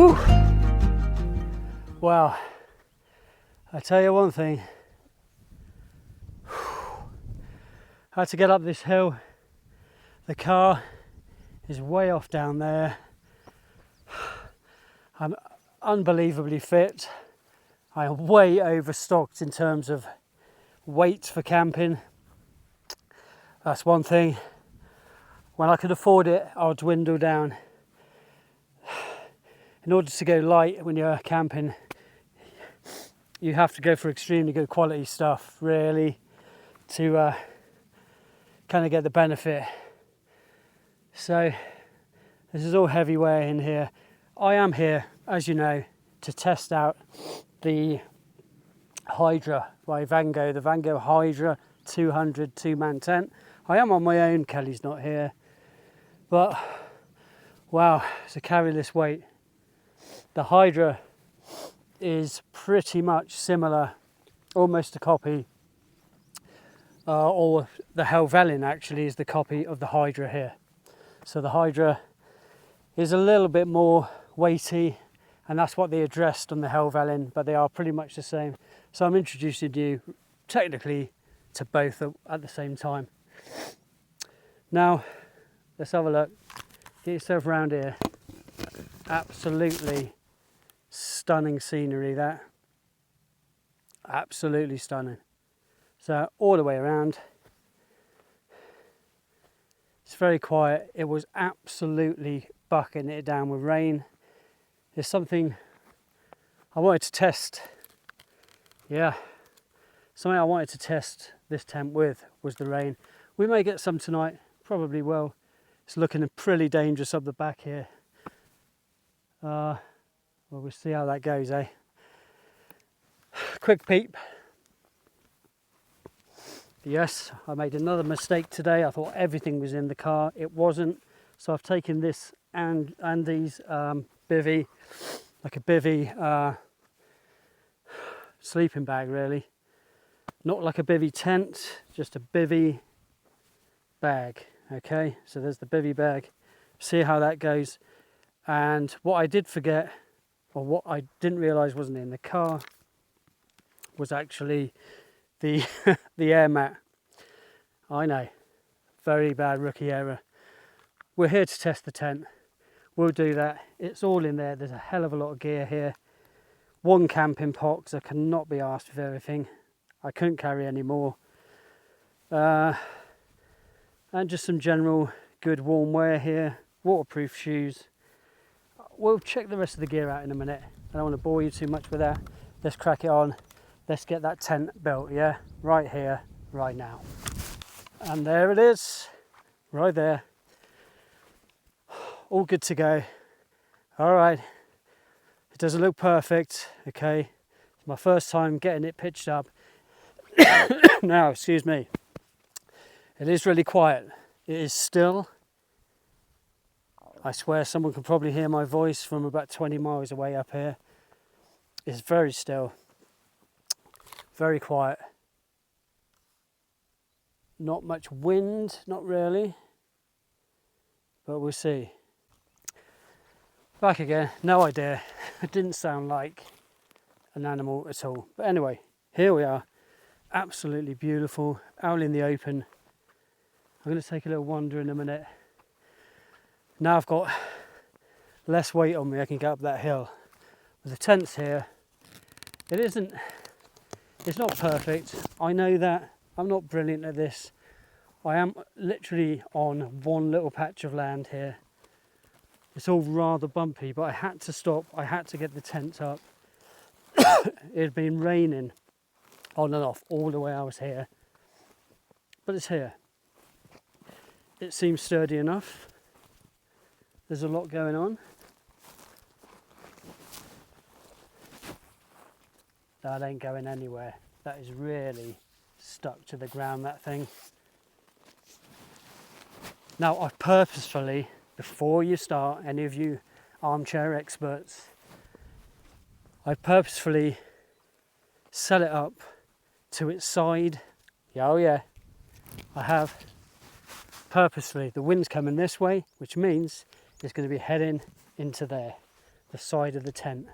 Whew. Well, I tell you one thing, I had to get up this hill. The car is way off down there. I'm unbelievably fit. I am way overstocked in terms of weight for camping. That's one thing. When I could afford it, I'll dwindle down. In order to go light when you're camping, you have to go for extremely good quality stuff, really, to kind of get the benefit. So this is all heavyware in here. I am here, as you know, to test out the Hydra by Vango, the Vango Hydra 200 two-man tent. I am on my own, Kelly's not here, but wow, to carry this weight. The Hydra is pretty much similar, almost a copy, or the Helvellyn actually is the copy of the Hydra here. So the Hydra is a little bit more weighty, and that's what they addressed on the Helvellyn, but they are pretty much the same. So I'm introducing you technically to both at the same time. Now, let's have a look. Get yourself around here. Absolutely stunning scenery, that. Absolutely stunning. So all the way around. It's very quiet. It was absolutely bucking it down with rain. There's something I wanted to test. Yeah, something I wanted to test this tent with was the rain. We may get some tonight, probably will. It's looking pretty dangerous up the back here. Well, we'll see how that goes, eh? Quick peep. Yes, I made another mistake today. I thought everything was in the car. It wasn't. So I've taken this and these bivvy, like a bivvy sleeping bag, really. Not like a bivvy tent, just a bivvy bag. Okay, so there's the bivvy bag. See how that goes. And what I did forget, or what I didn't realise wasn't in the car, was actually the the air mat. I know, very bad rookie error. We're here to test the tent. We'll do that. It's all in there. There's a hell of a lot of gear here. One camping pot, because I cannot be asked with everything. I couldn't carry any more. And just some general good warm wear here. Waterproof shoes. We'll check the rest of the gear out in a minute. I don't want to bore you too much with that. Let's crack it on. Let's get that tent built, yeah? Right here, right now. And there it is, right there. All good to go. All right. It doesn't look perfect, okay? It's my first time getting it pitched up. Now, excuse me. It is really quiet. It is still. I swear someone can probably hear my voice from about 20 miles away up here. It's very still. Very quiet. Not much wind, not really. But we'll see. Back again, no idea. It didn't sound like an animal at all. But anyway, here we are. Absolutely beautiful, out in the open. I'm going to take a little wander in a minute. Now I've got less weight on me, I can get up that hill. With the tents here, it's not perfect. I know that. I'm not brilliant at this. I am literally on one little patch of land here. It's all rather bumpy, but I had to stop. I had to get the tent up. It had been raining on and off all the way I was here. But it's here. It seems sturdy enough. There's a lot going on. That ain't going anywhere. That is really stuck to the ground, that thing. Now, I purposefully, before you start, any of you armchair experts, I purposefully set it up to its side. Yeah, oh yeah, I have. Purposefully. The wind's coming this way, which means it's going to be heading into there. the side of the tent.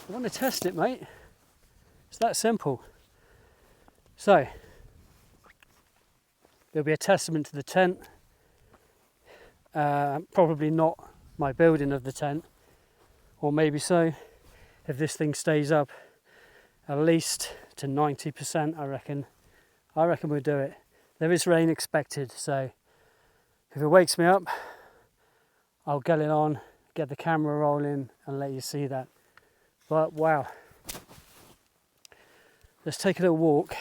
I want to test it, mate. It's that simple. So, there'll be a testament to the tent. Probably not my building of the tent, or maybe so. If this thing stays up at least to 90%, I reckon we'll do it. There is rain expected, so if it wakes me up, I'll get it on, get the camera rolling and let you see that. But wow, let's take a little walk.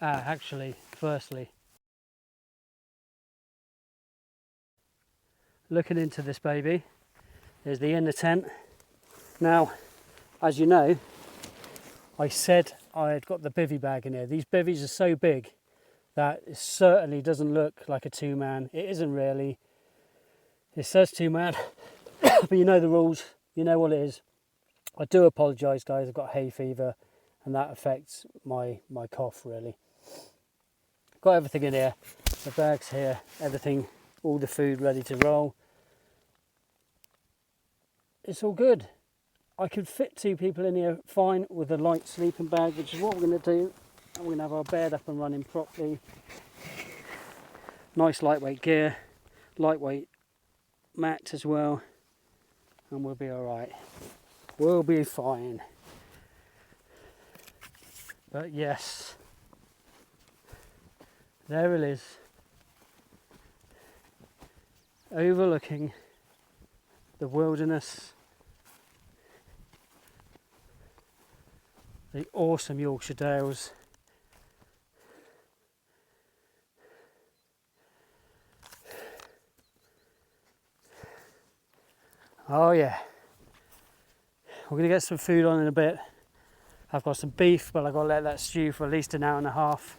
Actually, firstly, looking into this baby, there's the inner tent. Now, as you know, I said I had got the bivvy bag in here. These bivvies are so big that it certainly doesn't look like a two-man. It isn't really. It says two-man, but you know the rules. You know what it is. I do apologise, guys. I've got hay fever, and that affects my cough, really. Got everything in here. The bag's here. Everything, all the food ready to roll. It's all good. I could fit 2 people in here fine with a light sleeping bag, which is what we're going to do. And we're going to have our bed up and running properly. Nice lightweight gear, lightweight mat as well, and we'll be alright. We'll be fine. But yes, there it is, overlooking the wilderness, the awesome Yorkshire Dales. Oh yeah, we're going to get some food on in a bit. I've got some beef, but I've got to let that stew for at least an hour and a half.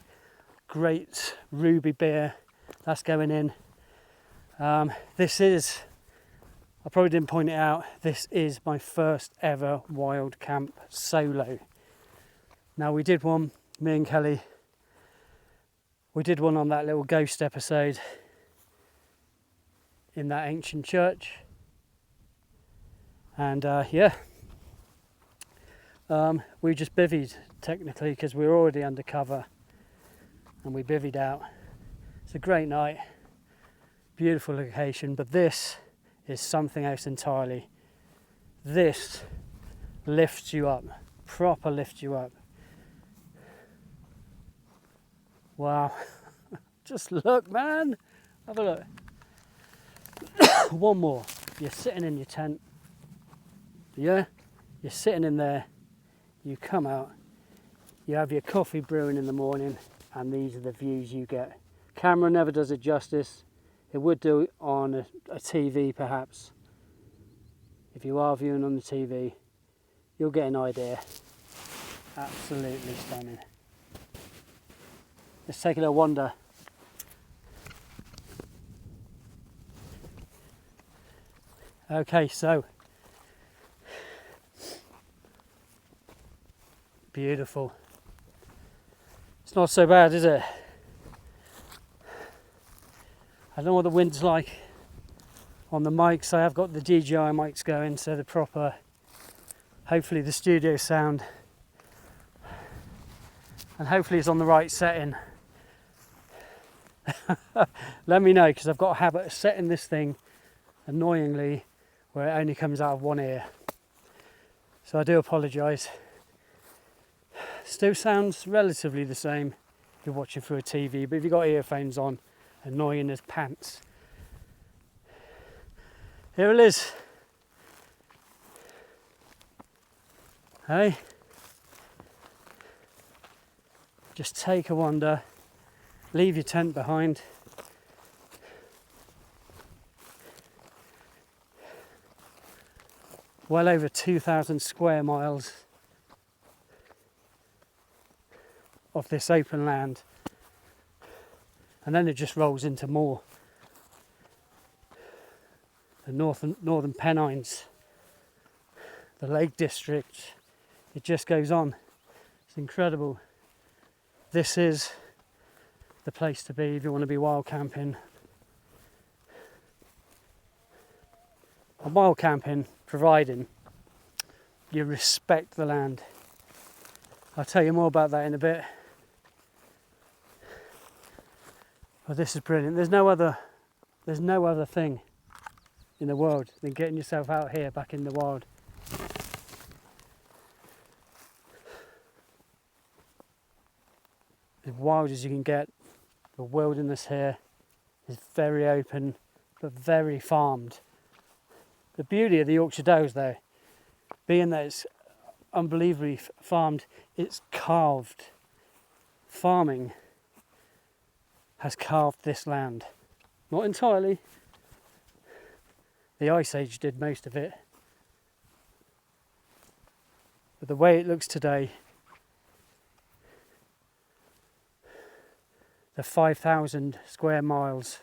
Great ruby beer, that's going in. This is, I probably didn't point it out, this is my first ever wild camp solo. Now we did one, me and Kelly, we did one on that little ghost episode in that ancient church. And we just bivvied technically because we were already undercover, and we bivvied out. It's a great night, beautiful location, but this is something else entirely. This lifts you up, proper lifts you up. Wow, just look, man, have a look. One more, you're sitting in your tent. Yeah, you're sitting in there, you come out, you have your coffee brewing in the morning, and these are the views you get. Camera never does it justice. It would do it on a TV perhaps. If you are viewing on the TV, you'll get an idea. Absolutely stunning. Let's take a little wander. Okay, so beautiful. It's not so bad, is it? I don't know what the wind's like on the mics. I have got the DJI mics going, so the proper, hopefully the studio sound, and hopefully it's on the right setting. Let me know, because I've got a habit of setting this thing annoyingly where it only comes out of one ear, so I do apologise. Still sounds relatively the same if you're watching through a TV, but if you've got earphones on, annoying as pants. Here it is. Hey, just take a wander, leave your tent behind. Well over 2,000 square miles of this open land, and then it just rolls into more. The northern Pennines, the Lake District, it just goes on. It's incredible. This is the place to be if you want to be wild camping. on wild camping, providing you respect the land. I'll tell you more about that in a bit. But this is brilliant. There's no other thing in the world than getting yourself out here back in the wild. As wild as you can get. The wilderness here is very open but very farmed. The beauty of the Yorkshire Dales though, being that it's unbelievably farmed, it's carved. Farming has carved this land. Not entirely. The Ice Age did most of it. But the way it looks today, the 5,000 square miles.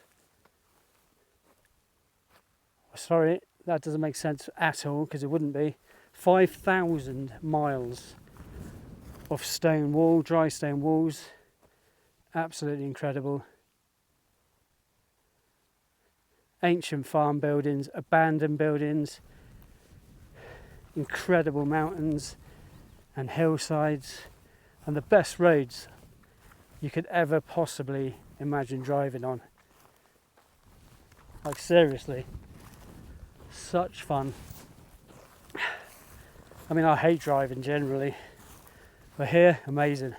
Sorry, that doesn't make sense at all, because it wouldn't be. 5,000 miles of stone wall, dry stone walls. Absolutely incredible. Ancient farm buildings, abandoned buildings, incredible mountains and hillsides, and the best roads you could ever possibly imagine driving on. Like seriously, such fun. I mean, I hate driving generally, but here, amazing.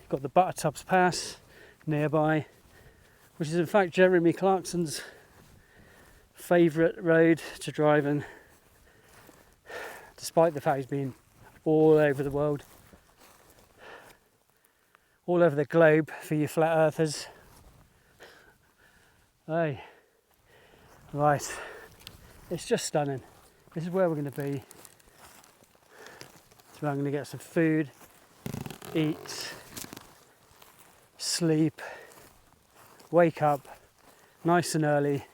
Got the Buttertubs Pass nearby, which is in fact Jeremy Clarkson's favourite road to drive in, despite the fact he's been all over the world. All over the globe for you flat earthers. Hey, right, it's just stunning. This is where we're going to be. It's where I'm going to get some food, eat, sleep, wake up nice and early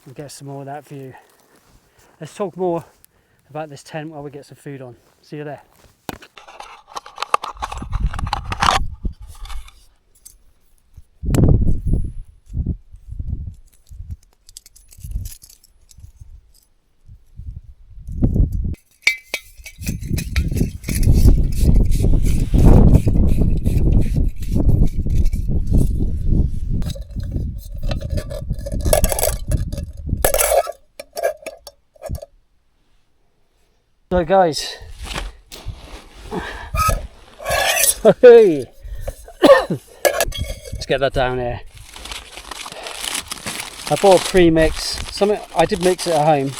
and get some more of that view. Let's talk more about this tent while we get some food on. See you there. So guys, hey, let's get that down here. I bought a pre-mix. Something I did mix it at home.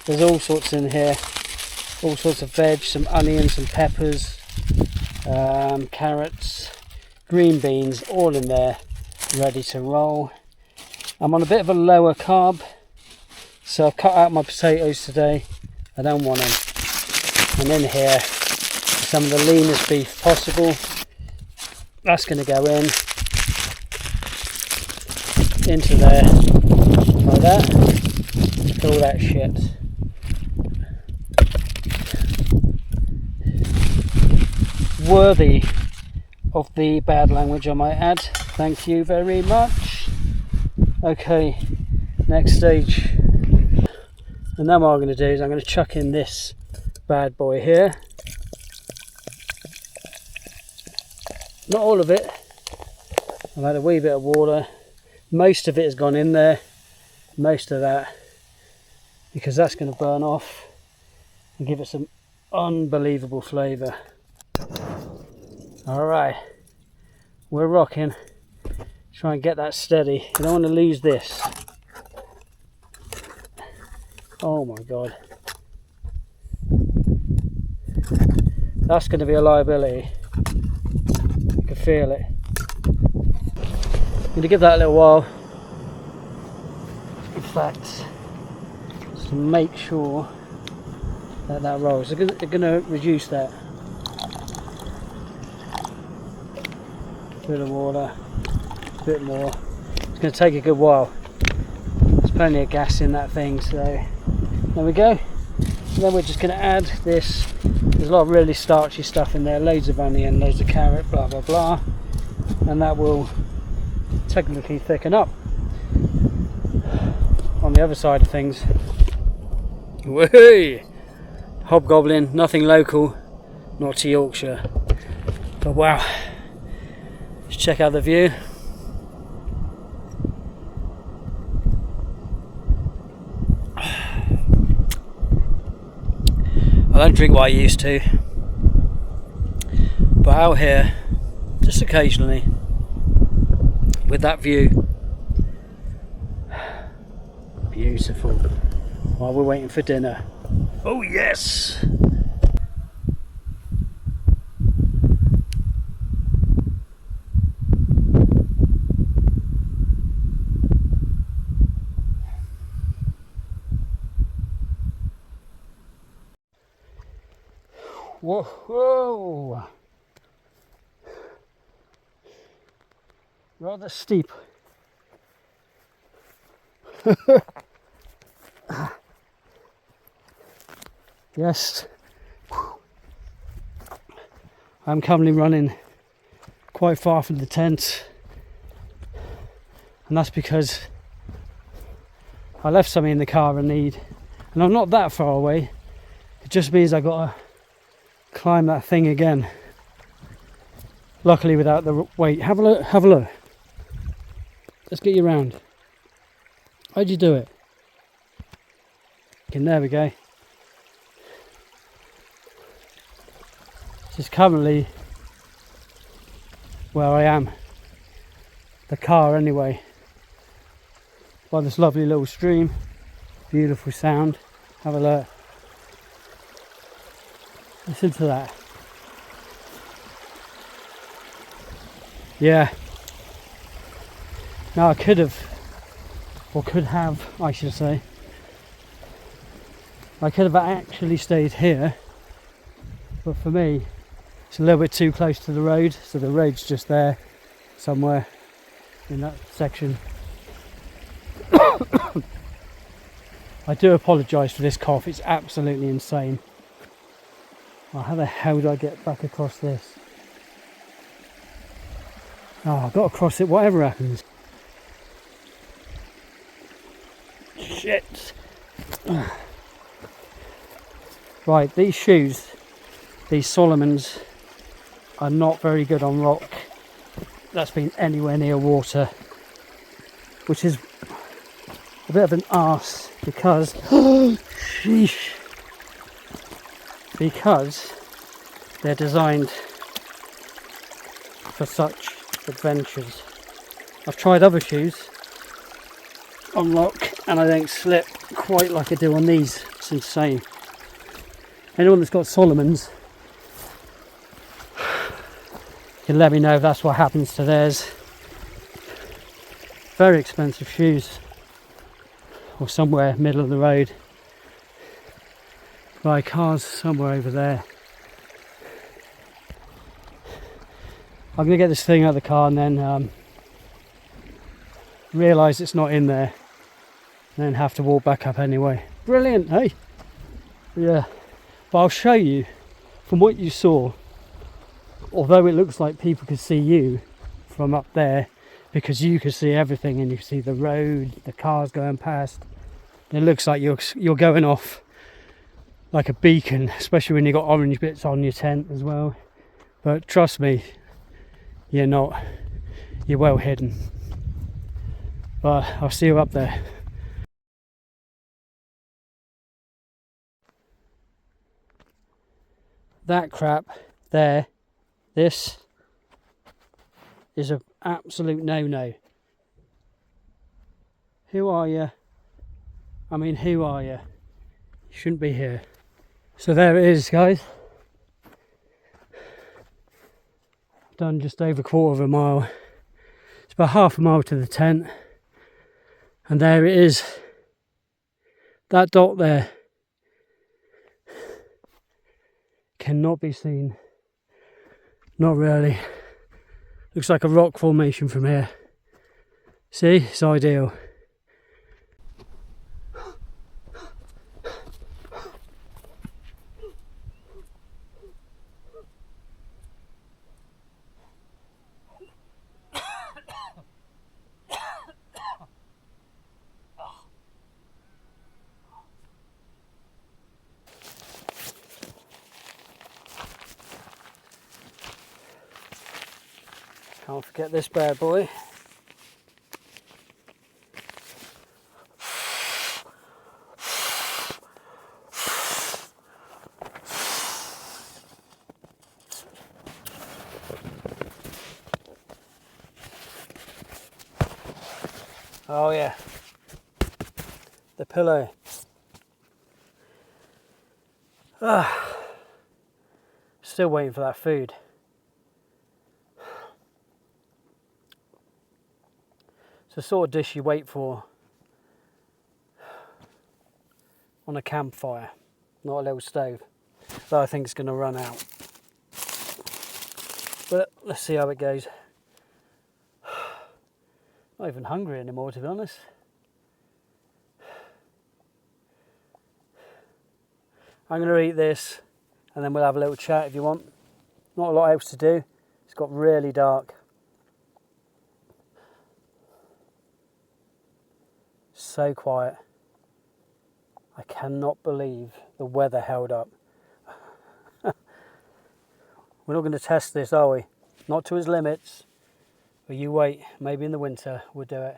There's all sorts in here, all sorts of veg, some onions, some peppers, carrots, green beans, all in there, ready to roll. I'm on a bit of a lower carb, so I've cut out my potatoes today. I don't want them. And in here, some of the leanest beef possible. That's going to go into there, like that. All that shit. Worthy of the bad language, I might add. Thank you very much. Okay, next stage. And then what I'm going to do is I'm going to chuck in this bad boy here. Not all of it. I've had a wee bit of water. Most of it has gone in there. Most of that. Because that's going to burn off and give it some unbelievable flavour. Alright. We're rocking. Try and get that steady. You don't want to lose this. Oh my god. That's going to be a liability. You can feel it. I'm going to give that a little while. In fact, just to make sure that that rolls. They're going to reduce that. Bit of water, a bit more. It's going to take a good while. There's plenty of gas in that thing, so there we go. And then we're just going to add this. There's a lot of really starchy stuff in there, loads of onion, loads of carrot, blah blah blah, and that will technically thicken up. on the other side of things. Woohoo! Hobgoblin, nothing local, not to Yorkshire. But wow, let's check out the view. I don't drink what I used to, but out here, just occasionally, with that view, beautiful. While we're waiting for dinner. Oh yes! Whoa, whoa! Rather steep. Yes, I'm currently running quite far from the tent, and that's because I left something in the car I need, and I'm not that far away. It just means I gotta climb that thing again. Luckily without the weight. Have a look, have a look. Let's get you round. How'd you do it? Okay, there we go. This is currently where I am. The car anyway. By this lovely little stream. Beautiful sound. Have a look. Listen to that. Yeah. Now I could have, or could have, I should say. I could have actually stayed here, but for me, it's a little bit too close to the road, so the road's just there, somewhere in that section. I do apologise for this cough, it's absolutely insane. Oh, how the hell do I get back across this? Oh, I've got to cross it, whatever happens. Shit. Right, these shoes, these Solomons, are not very good on rock that's been anywhere near water, which is a bit of an arse because sheesh, because they're designed for such adventures. I've tried other shoes on rock and I don't slip quite like I do on these. It's insane. Anyone that's got Solomons can let me know if that's what happens to theirs. Very expensive shoes, or somewhere middle of the road. Right, cars somewhere over there. I'm going to get this thing out of the car and then realise it's not in there, and then have to walk back up anyway. Brilliant, hey? Yeah, but I'll show you from what you saw, although it looks like people could see you from up there because you could see everything and you can see the road, the cars going past. It looks like you're going off like a beacon, especially when you've got orange bits on your tent as well. But trust me, you're not. You're well hidden. But I'll see you up there. That crap there, this is an absolute no-no. Who are you? I mean, who are you? You shouldn't be here. So there it is, guys. I've done just over a quarter of a mile. It's about half a mile to the tent. And there it is. That dot there cannot be seen. Not really. Looks like a rock formation from here. See, it's ideal. Can't forget this bad boy. Oh yeah, the pillow. Still waiting for that food. It's the sort of dish you wait for on a campfire, not a little stove. Though I think it's going to run out. But let's see how it goes. Not even hungry anymore, to be honest. I'm going to eat this and then we'll have a little chat if you want. Not a lot else to do. It's got really dark. So quiet. I cannot believe the weather held up. We're not going to test this, are we? Not to its limits. But you wait, maybe in the winter we'll do it.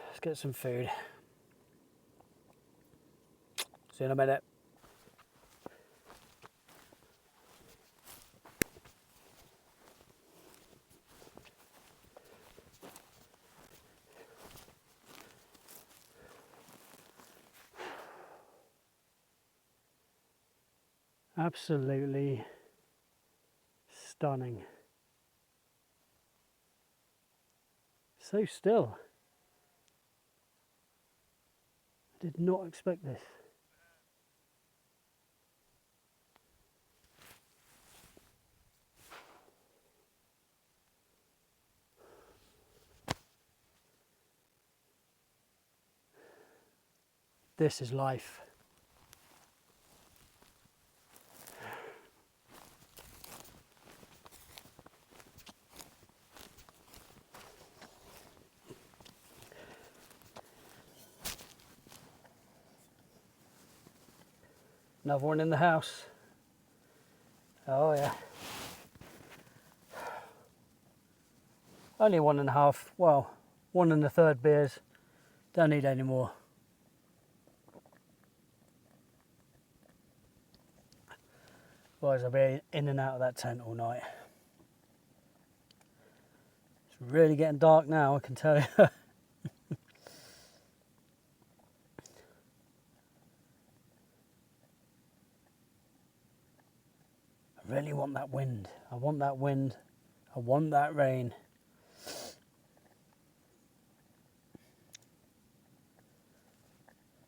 Let's get some food. See you in a minute. Absolutely stunning. So still. I did not expect this. This is life. Another one in the house. Oh yeah. Only 1.5, well, 1 1/3 beers. Don't need any more. Otherwise I'll be in and out of that tent all night. It's really getting dark now, I can tell you. I really want that wind. I want that wind. I want that rain.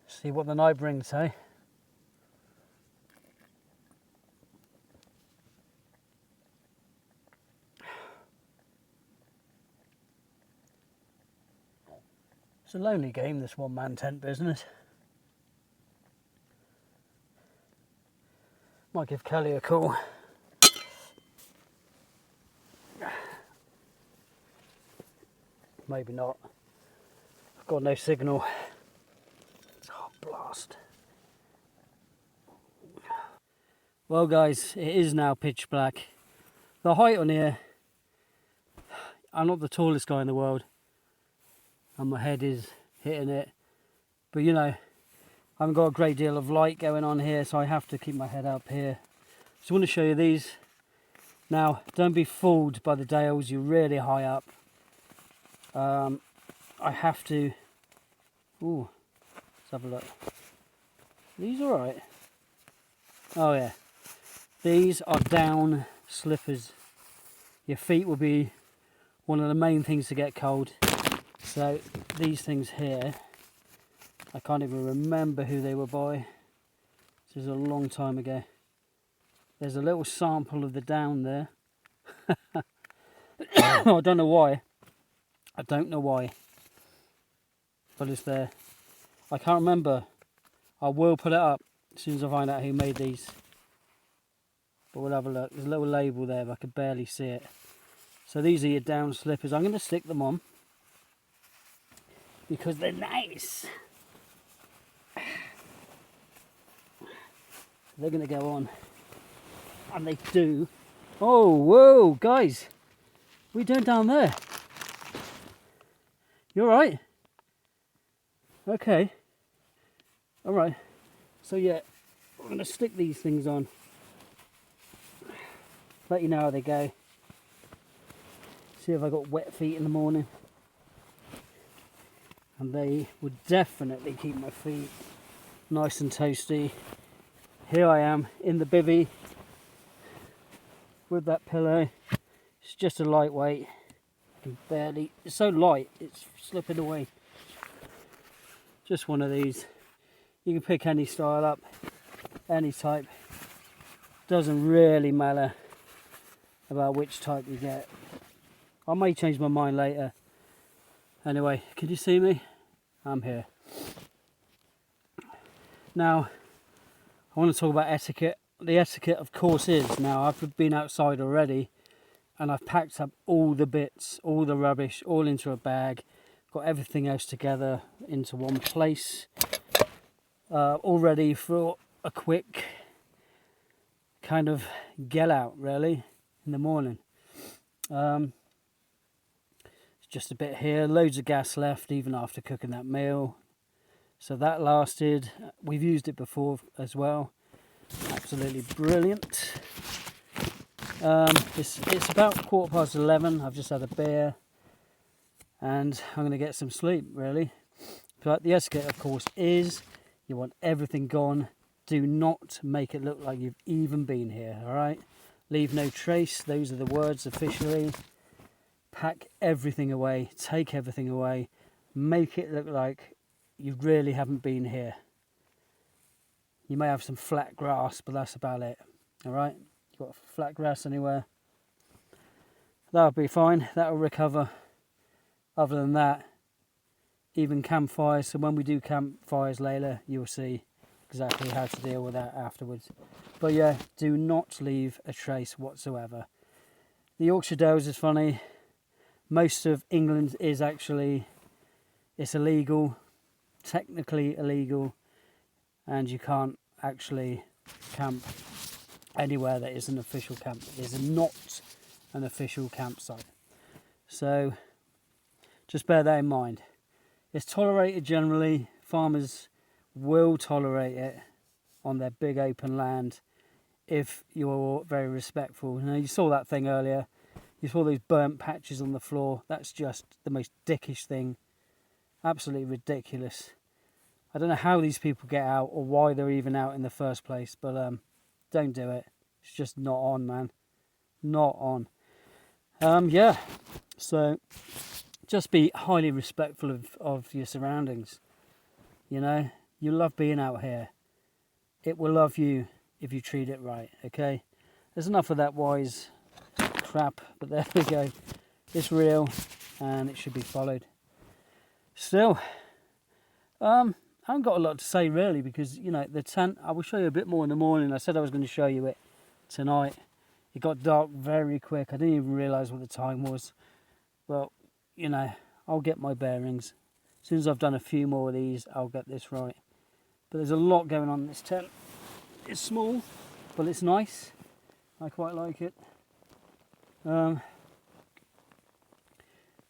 See what the night brings, hey? It's a lonely game, this one-man tent business. Might give Kelly a call. Maybe not. I've got no signal. Oh, blast. Well guys, it is now pitch black. The height on here, I'm not the tallest guy in the world. And my head is hitting it. But you know, I haven't got a great deal of light going on here, so I have to keep my head up here. Just want to show you these. Now, don't be fooled by the Dales, you're really high up. I have to... Ooh, let's have a look. These are alright. Oh yeah. These are down slippers. Your feet will be one of the main things to get cold. So these things here, I can't even remember who they were by. This is a long time ago. There's a little sample of the down there. I don't know why. I don't know why. But it's there. I can't remember. I will put it up as soon as I find out who made these. But we'll have a look. There's a little label there, but I can barely see it. So these are your down slippers. I'm going to stick them on because they're nice. They're going to go on. And they do Oh, whoa, guys. What are you doing down there? You alright? Okay. Alright. So yeah, I'm going to stick these things on. Let you know how they go. See if I got wet feet in the morning. And they would definitely keep my feet nice and toasty. Here I am in the bivvy with that pillow. It's just a lightweight. It's so light, it's slipping away. Just one of these. You can pick any style up, any type. Doesn't really matter about which type you get. I may change my mind later. Anyway, can you see me? I'm here. Now, I want to talk about etiquette. The etiquette, of course, is now I've been outside already and I've packed up all the bits, all the rubbish, all into a bag, got everything else together into one place, all ready for a quick kind of get out, really, in the morning. It's just a bit here, loads of gas left even after cooking that meal. So that lasted. We've used it before as well. Absolutely brilliant. It's about 11:15. I've just had a beer and I'm going to get some sleep, really. But the etiquette, of course, is you want everything gone. Do not make it look like you've even been here, all right? Leave no trace. Those are the words officially. Pack everything away. Take everything away. Make it look like you really haven't been here. You may have some flat grass, but that's about it. All right? You got flat grass anywhere? That'll be fine. That'll recover. Other than that, even campfires. So when we do campfires later, you'll see exactly how to deal with that afterwards. But yeah, do not leave a trace whatsoever. The Yorkshire Dales is funny. Most of England is actually, it's illegal, technically illegal, and you can't actually camp anywhere that is an official camp. It is not an official campsite. So just bear that in mind. It's tolerated generally. Farmers will tolerate it on their big open land if you're very respectful. Now, you saw that thing earlier. You saw those burnt patches on the floor. That's just the most dickish thing. Absolutely ridiculous. I don't know how these people get out or why they're even out in the first place, but don't do it. It's just not on, man. Not on. Yeah, so just be highly respectful of your surroundings. You know, you love being out here. It will love you if you treat it right, okay? There's enough of that wise crap, but there we go. It's real and it should be followed. Still, I haven't got a lot to say really, because, you know, the tent, I will show you a bit more in the morning. I said I was going to show you it tonight. It got dark very quick. I didn't even realise what the time was. Well, you know, I'll get my bearings. As soon as I've done a few more of these, I'll get this right. But there's a lot going on in this tent. It's small, but it's nice. I quite like it.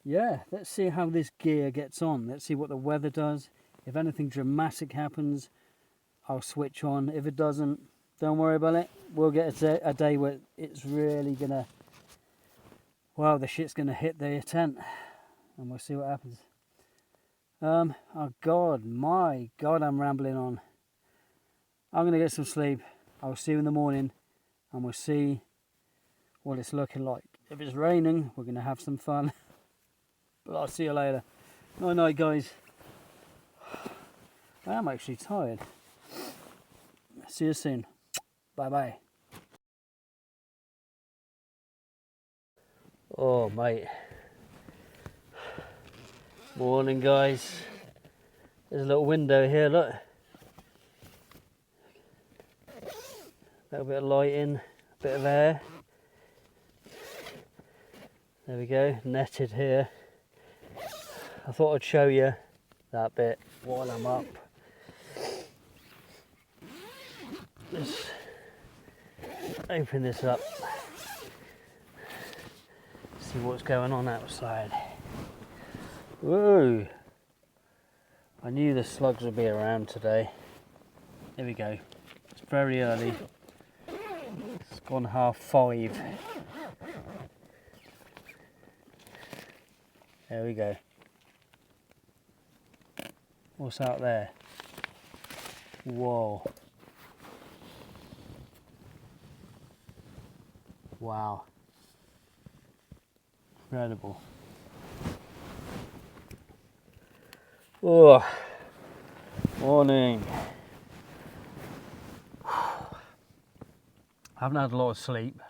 Yeah, let's see how this gear gets on. Let's see what the weather does. If anything dramatic happens, I'll switch on. If it doesn't, don't worry about it. We'll get a day where it's really gonna, well, the shit's gonna hit the tent, and we'll see what happens. Oh God, my God, I'm rambling on. I'm gonna get some sleep. I'll see you in the morning, and we'll see what it's looking like. If it's raining, we're gonna have some fun. But I'll see you later. Night night, guys. I am actually tired. See you soon. Bye bye. Oh mate. Morning, guys. There's a little window here, look. A little bit of light in, a bit of air. There we go, netted here. I thought I'd show you that bit while I'm up. Let's open this up. see what's going on outside. Whoa! I knew the slugs would be around today. Here we go. It's very early. It's gone 5:30. There we go. What's out there? Whoa. Wow. Incredible. Oh, morning. I haven't had a lot of sleep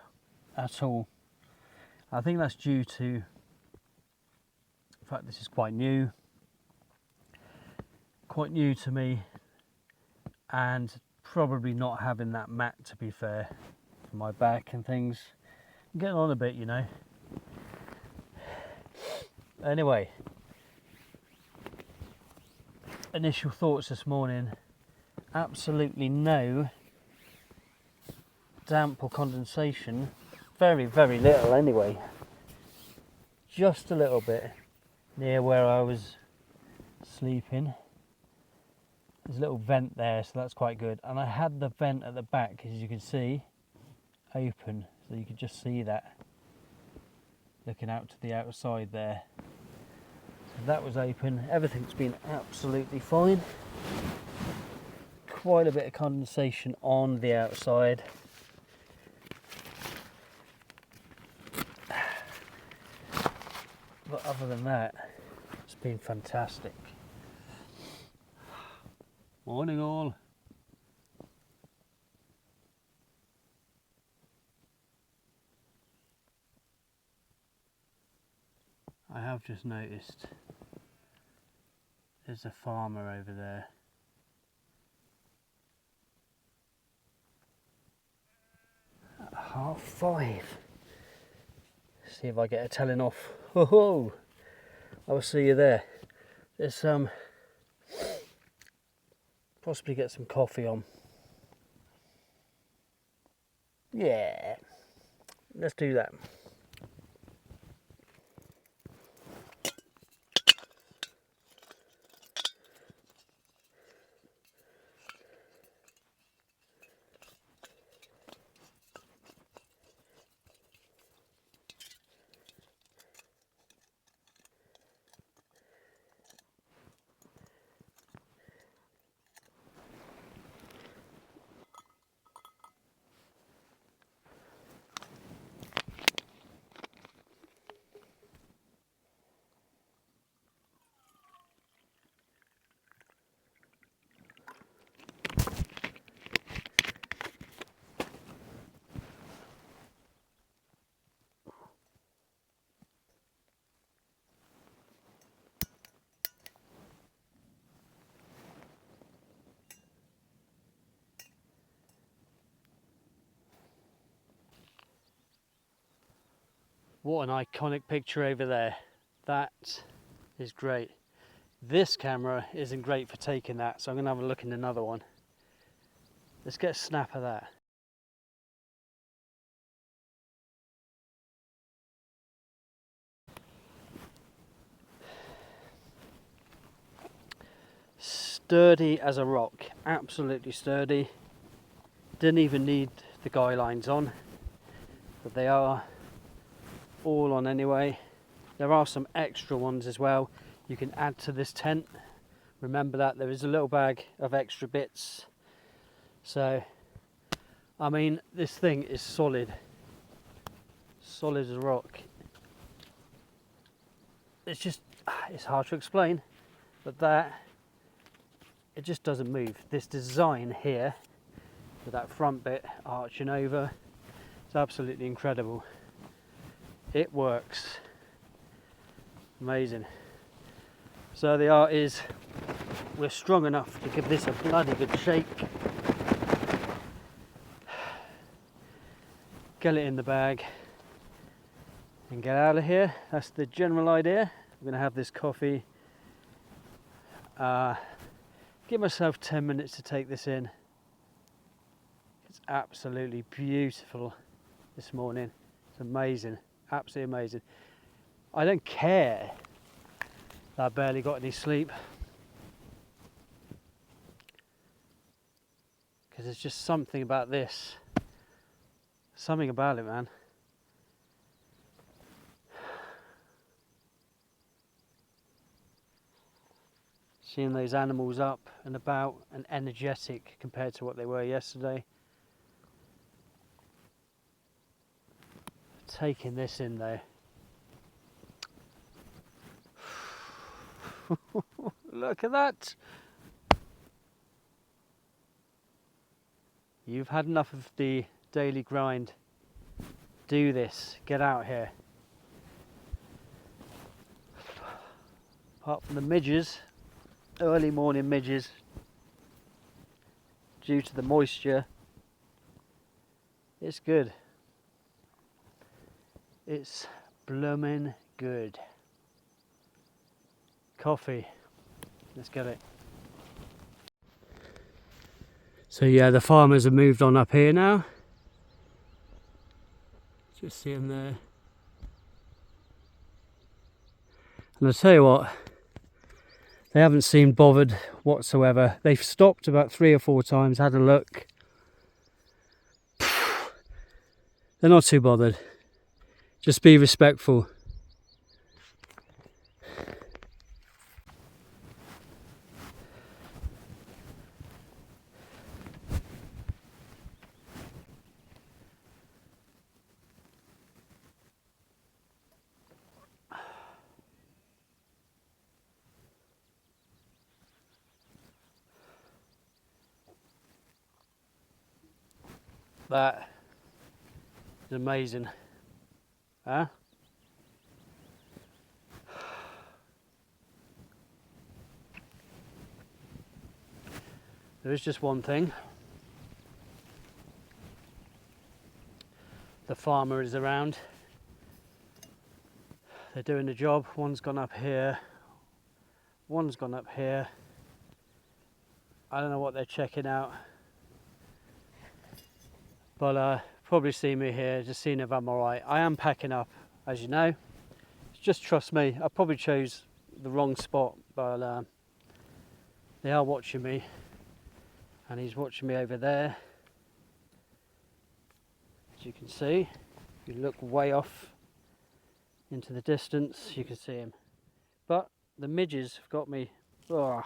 at all. I think that's due to, in fact, this is quite new to me, and probably not having that mat, to be fair, for my back and things. I'm getting on a bit, you know. Anyway, initial thoughts this morning: absolutely no damp or condensation, very little anyway, just a little bit near where I was sleeping. There's a little vent there, so that's quite good, and I had the vent at the back, as you can see, open, so you could just see that looking out to the outside there. So that was open. Everything's been absolutely fine. Quite a bit of condensation on the outside. But other than that, it's been fantastic. Morning all. I have just noticed there's a farmer over there. At 5:30. See if I get a telling off. Oh, I will see you there. There's possibly get some coffee on. Yeah, let's do that. What an iconic picture over there. That is great. This camera isn't great for taking that, so I'm going to have a look in another one. Let's get a snap of that. Sturdy as a rock, absolutely sturdy. Didn't even need the guy lines on, but they are all on anyway. There are some extra ones as well you can add to this tent. Remember that there is a little bag of extra bits. So I mean, this thing is solid as a rock. It's hard to explain, but that it just doesn't move. This design here with that front bit arching over, it's absolutely incredible. It works. Amazing. So the art is, we're strong enough to give this a bloody good shake. Get it in the bag and get out of here. That's the general idea. I'm going to have this coffee. Give myself 10 minutes to take this in. It's absolutely beautiful this morning. It's amazing. Absolutely amazing. I don't care that I barely got any sleep, because there's just something about this, something about it, man. Seeing those animals up and about and energetic compared to what they were yesterday. Taking this in though. Look at that. You've had enough of the daily grind. Do this. Get out here. Apart from the midges, early morning midges, due to the moisture, it's good. It's blooming good. Coffee. Let's get it. So yeah, the farmers have moved on up here now. Just see them there. And I'll tell you what, they haven't seemed bothered whatsoever. They've stopped about 3 or 4 times, had a look. They're not too bothered. Just be respectful. That is amazing, huh? There is just one thing. The farmer is around. They're doing the job. One's gone up here. One's gone up here. I don't know what they're checking out. But probably see me here, just seeing if I'm alright. I am packing up, as you know. Just trust me. I probably chose the wrong spot, but they are watching me. And he's watching me over there. As you can see, if you look way off into the distance, you can see him. But the midges have got me. Oh,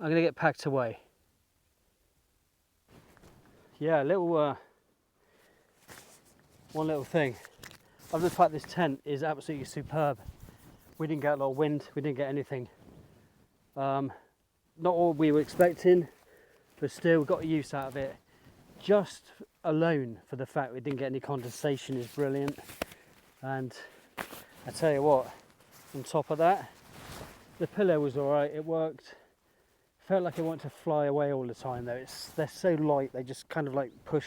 I'm going to get packed away. Yeah, one little thing. I've just fact this tent is absolutely superb. We didn't get a lot of wind, we didn't get anything. Not all we were expecting, but still we got a use out of it. Just alone for the fact we didn't get any condensation is brilliant. And I tell you what, on top of that, the pillow was alright, it worked. Felt like it wanted to fly away all the time though. They're so light, they just kind of like push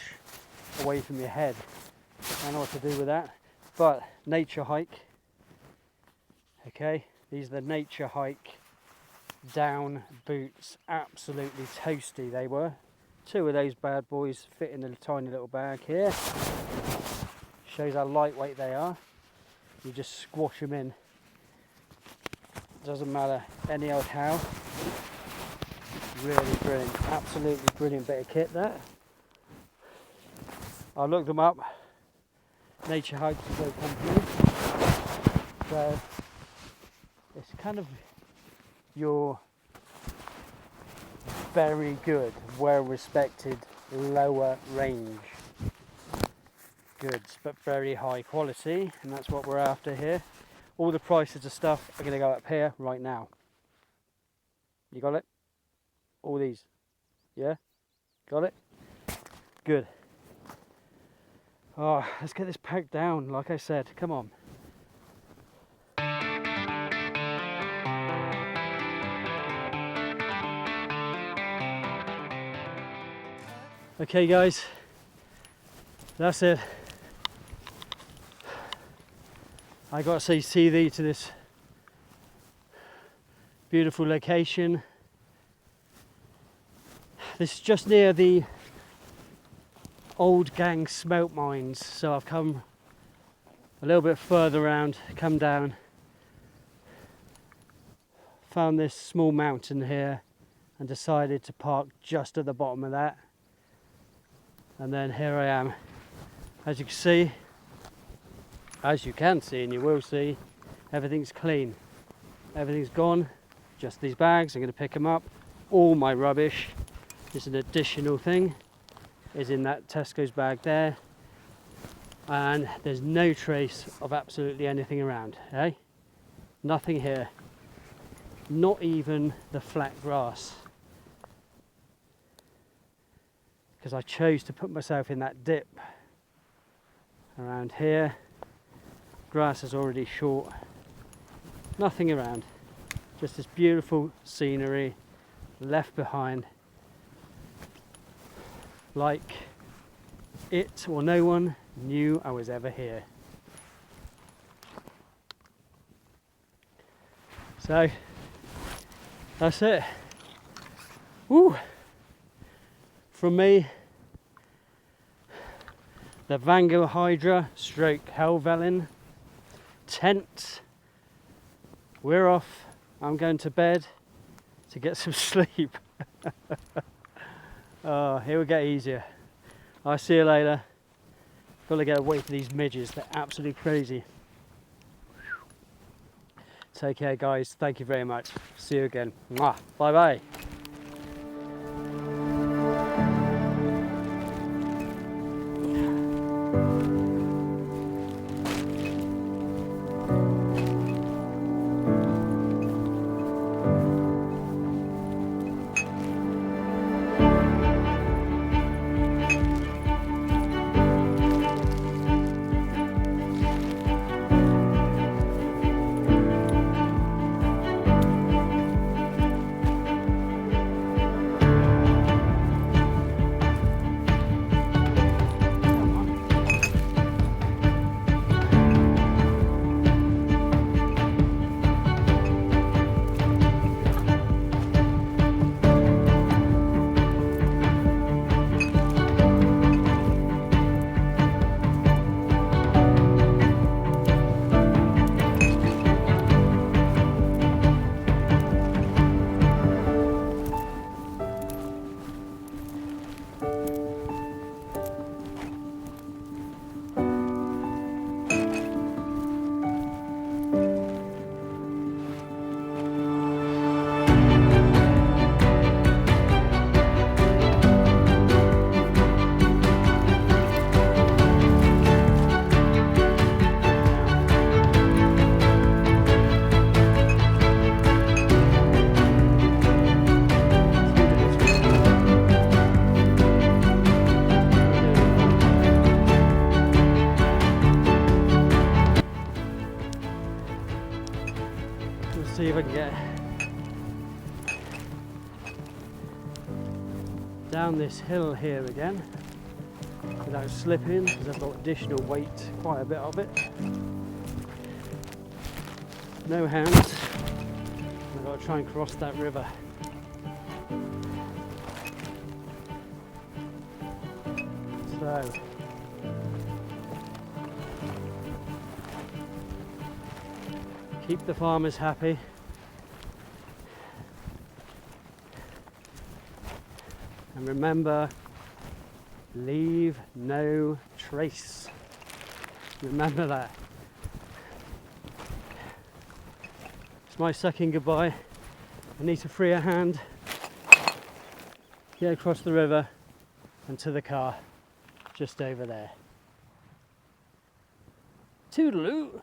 away from your head. I don't know what to do with that. But nature hike. Okay, these are the nature hike down boots. Absolutely toasty they were. 2 of those bad boys fit in a tiny little bag here. Shows how lightweight they are. You just squash them in. Doesn't matter any old how. Really brilliant, absolutely brilliant bit of kit that. I looked them up. Nature Hikes is their company. So it's kind of your very good, well respected, lower range goods, but very high quality, and that's what we're after here. All the prices of stuff are going to go up here right now. You got it? All these, yeah, got it, good. Oh, let's get this packed down. Like I said, come on. Okay guys, that's it. I got to say CV to this beautiful location. This is just near the old gang smelt mines, so I've come a little bit further around, come down, found this small mountain here and decided to park just at the bottom of that. And then here I am. As you can see, and you will see, everything's clean. Everything's gone, just these bags. I'm going to pick them up. All my rubbish is an additional thing, is in that Tesco's bag there. And there's no trace of absolutely anything around, eh? Nothing here. Not even the flat grass. Because I chose to put myself in that dip. Around here, grass is already short. Nothing around. Just this beautiful scenery left behind. Like it or no one knew I was ever here. So that's it. Woo! From me, the Vango Hydra stroke Helvellyn tent. We're off. I'm going to bed to get some sleep. Oh, here we get easier. I'll see you later. Got to get away from these midges, they're absolutely crazy. Take care guys, thank you very much. See you again. Mwah. Bye bye. See if I can get down this hill here again without slipping, because I've got additional weight, quite a bit of it. No hands. I've got to try and cross that river. So keep the farmers happy. And remember, leave no trace. Remember that. It's my second goodbye. I need to free a hand, get across the river and to the car just over there. Toodaloo!